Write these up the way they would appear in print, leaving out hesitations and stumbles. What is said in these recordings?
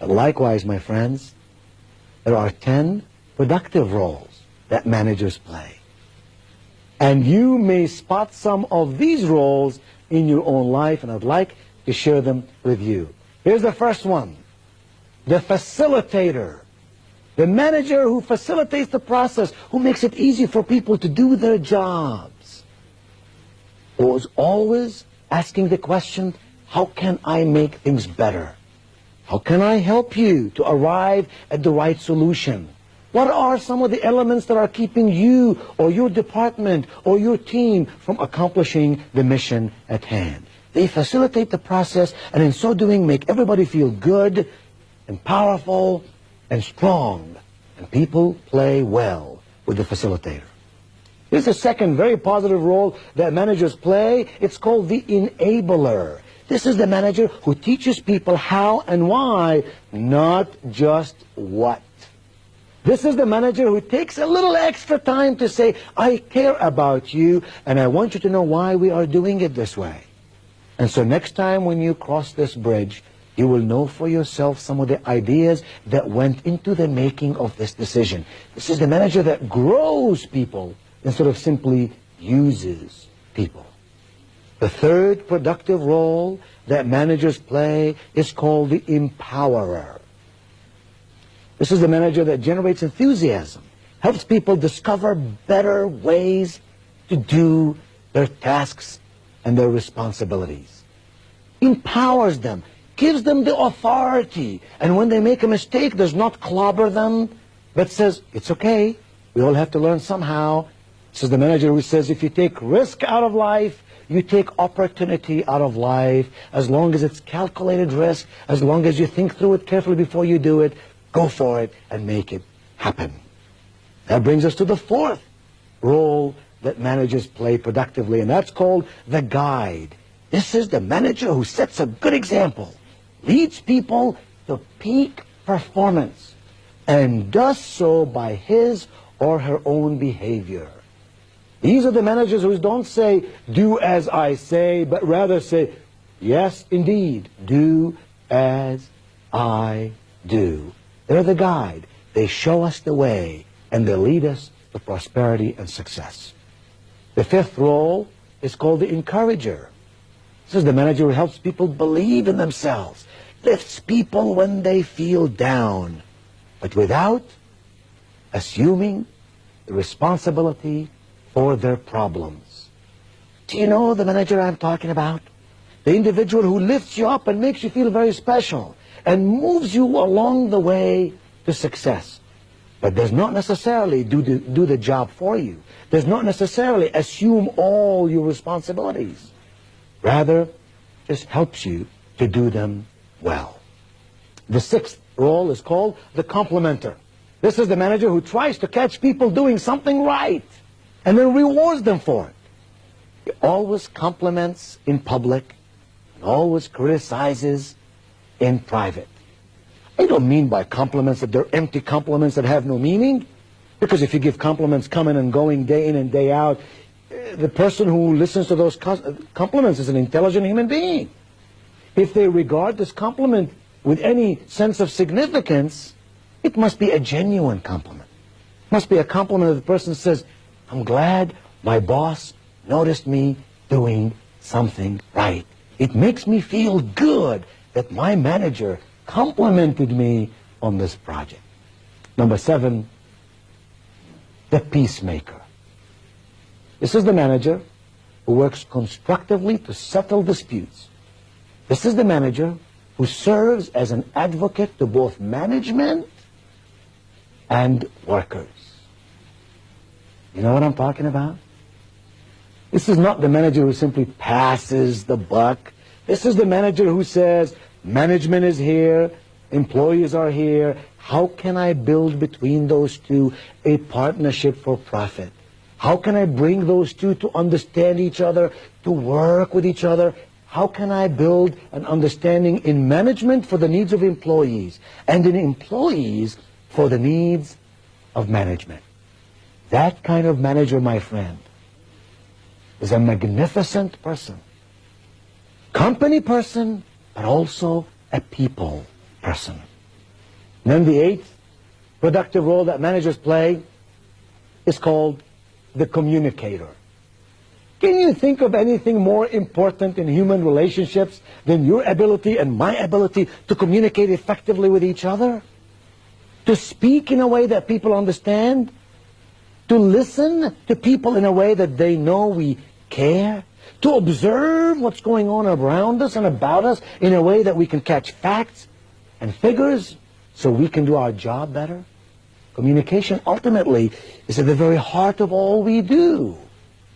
Likewise, my friends, there are 10 productive roles that managers play. And you may spot some of these roles in your own life, and I'd like to share them with you. Here's the first one, the facilitator. The manager who facilitates the process, who makes it easy for people to do their jobs. Who is always asking the question, how can I make things better? How can I help you to arrive at the right solution? What are some of the elements that are keeping you or your department or your team from accomplishing the mission at hand? They facilitate the process, and in so doing make everybody feel good and powerful and strong. And people play well with the facilitator. Here's the second very positive role that managers play. It's called the enabler. This is the manager who teaches people how and why, not just what. This is the manager who takes a little extra time to say, I care about you, and I want you to know why we are doing it this way. And so next time when you cross this bridge, you will know for yourself some of the ideas that went into the making of this decision. This is the manager that grows people instead of simply uses people. The third productive role that managers play is called the empowerer. This is the manager that generates enthusiasm, helps people discover better ways to do their tasks and their responsibilities, empowers them, gives them the authority, and when they make a mistake does not clobber them, but says, it's okay, we all have to learn somehow. This is the manager who says, if you take risk out of life, you take opportunity out of life. As long as it's calculated risk, as long as you think through it carefully before you do it, go for it and make it happen. That brings us to the fourth role that managers play productively, and that's called the guide. This is the manager who sets a good example, leads people to peak performance, and does so by his or her own behavior. These are the managers who don't say, do as I say, but rather say, yes, indeed, do as I do. They're the guide. They show us the way, and they lead us to prosperity and success. The fifth role is called the encourager. This is the manager who helps people believe in themselves, lifts people when they feel down, but without assuming the responsibility for their problems. Do you know the manager I'm talking about? The individual who lifts you up and makes you feel very special and moves you along the way to success, but does not necessarily do the job for you, does not necessarily assume all your responsibilities, rather just helps you to do them well. The sixth role is called the complimenter. This is the manager who tries to catch people doing something right and then rewards them for it. He always compliments in public and always criticizes in private. I don't mean by compliments that they're empty compliments that have no meaning, because if you give compliments coming and going day in and day out, the person who listens to those compliments is an intelligent human being. If they regard this compliment with any sense of significance, it must be a genuine compliment. It must be a compliment that the person says, I'm glad my boss noticed me doing something right. It makes me feel good that my manager complimented me on this project. Number 7, the peacemaker. This is the manager who works constructively to settle disputes. This is the manager who serves as an advocate to both management and workers. You know what I'm talking about? This is not the manager who simply passes the buck. This is the manager who says, management is here, employees are here, how can I build between those two a partnership for profit? How can I bring those two to understand each other, to work with each other? How can I build an understanding in management for the needs of employees and in employees for the needs of management? That kind of manager, my friend, is a magnificent person. Company person, but also a people person. And then the eighth productive role that managers play is called the communicator. Can you think of anything more important in human relationships than your ability and my ability to communicate effectively with each other? To speak in a way that people understand? To listen to people in a way that they know we care? To observe what's going on around us and about us in a way that we can catch facts and figures so we can do our job better? Communication ultimately is at the very heart of all we do.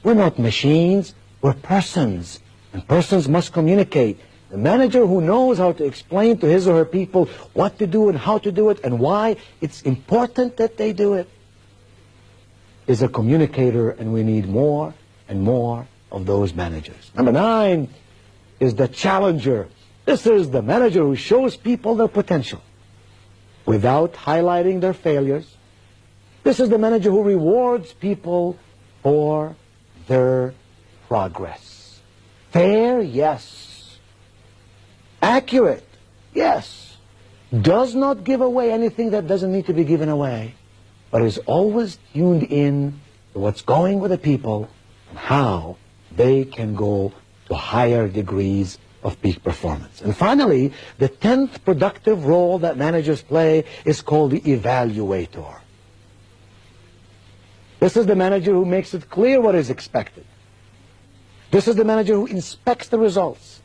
We're not machines, we're persons, and persons must communicate. The manager who knows how to explain to his or her people what to do and how to do it and why it's important that they do it is a communicator, and we need more and more of those managers. Number 9 is the challenger. This is the manager who shows people their potential without highlighting their failures. This is the manager who rewards people for their progress. Fair, yes. Accurate, yes. Does not give away anything that doesn't need to be given away, but is always tuned in to what's going with the people and how they can go to higher degrees of peak performance. And finally, the 10th productive role that managers play is called the evaluator. This is the manager who makes it clear what is expected. This is the manager who inspects the results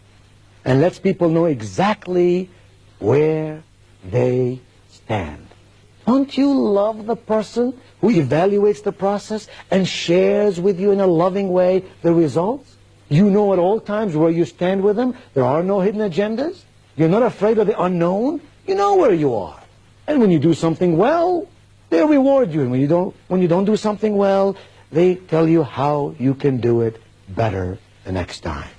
and lets people know exactly where they stand. Don't you love the person who evaluates the process and shares with you in a loving way the results? You know at all times where you stand with them. There are no hidden agendas. You're not afraid of the unknown. You know where you are. And when you do something well, they reward you. And when you don't do something well, they tell you how you can do it better the next time.